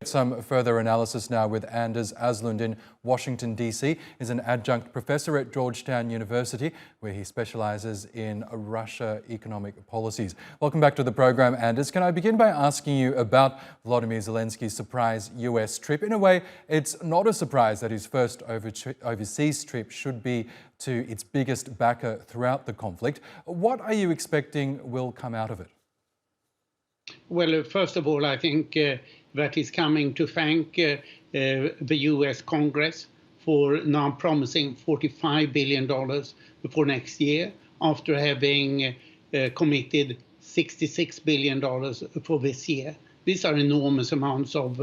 Some further analysis now with Anders Aslund in Washington, D.C. He's an adjunct professor at Georgetown University, where he specialises in Russia economic policies. Welcome back to the program, Anders. Can I begin by asking you about Volodymr Zelensky's surprise US trip? In a way, it's not a surprise that his first overseas trip should be to its biggest backer throughout the conflict. What are you expecting will come out of it? Well, first of all, I think that he's coming to thank the US Congress for now promising $45 billion for next year, after having committed $66 billion for this year. These are enormous amounts of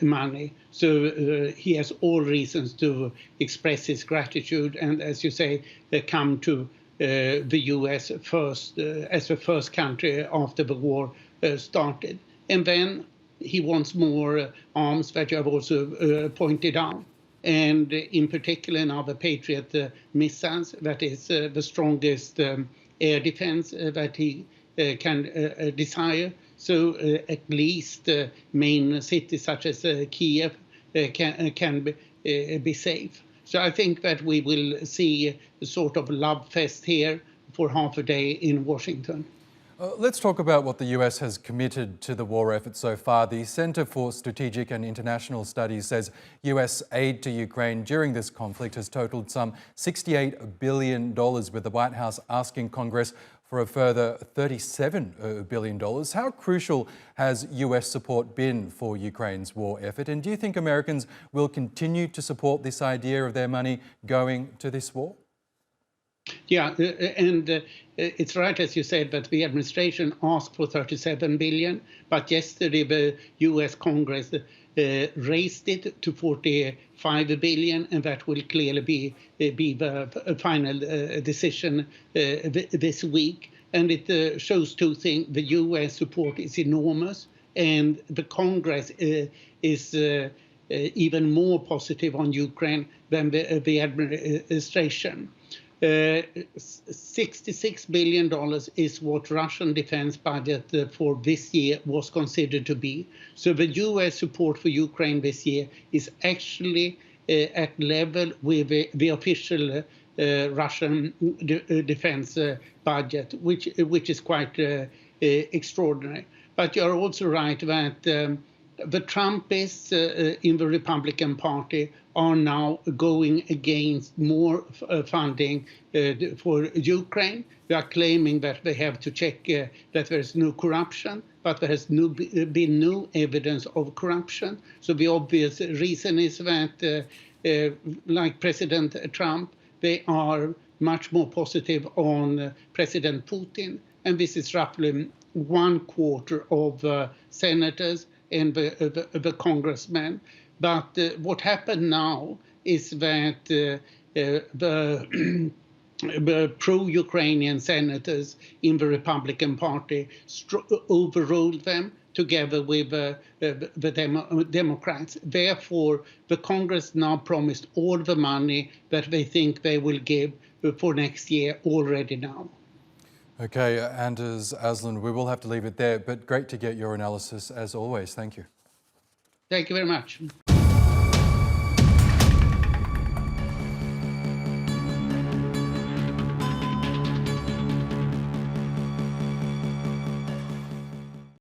money. So he has all reasons to express his gratitude and, as you say, come to the US first, as the first country after the war started. And then he wants more arms that you have also pointed out. And in particular now the Patriot missiles, that is the strongest air defense that he can desire. So at least main cities such as Kiev can be safe. So I think that we will see a sort of love fest here for half a day in Washington. Let's talk about what the US has committed to the war effort so far. The Center for Strategic and International Studies says US aid to Ukraine during this conflict has totaled some $68 billion, with the White House asking Congress for a further $37 billion. How crucial has US support been for Ukraine's war effort? And do you think Americans will continue to support this idea of their money going to this war? Yeah, and it's right, as you said, that the administration asked for $37 billion, but yesterday the US Congress raised it to $45 billion, and that will clearly be the final decision this week. And it shows two things. The US support is enormous, and the Congress is even more positive on Ukraine than the administration. $66 billion is what Russian defense budget for this year was considered to be. So the US support for Ukraine this year is actually at level with the official Russian defense budget, which is quite extraordinary. But you're also right that the Trumpists in the Republican Party are now going against more funding for Ukraine. They are claiming that they have to check that there is no corruption, but there has been no evidence of corruption. So the obvious reason is that, like President Trump, they are much more positive on President Putin. And this is roughly 1/4 of senators and the congressmen. But what happened now is that the pro-Ukrainian senators in the Republican Party overruled them together with the Democrats. Therefore, the Congress now promised all the money that they think they will give for next year already now. Okay, Anders Aslund, we will have to leave it there, but great to get your analysis as always. Thank you. Thank you very much.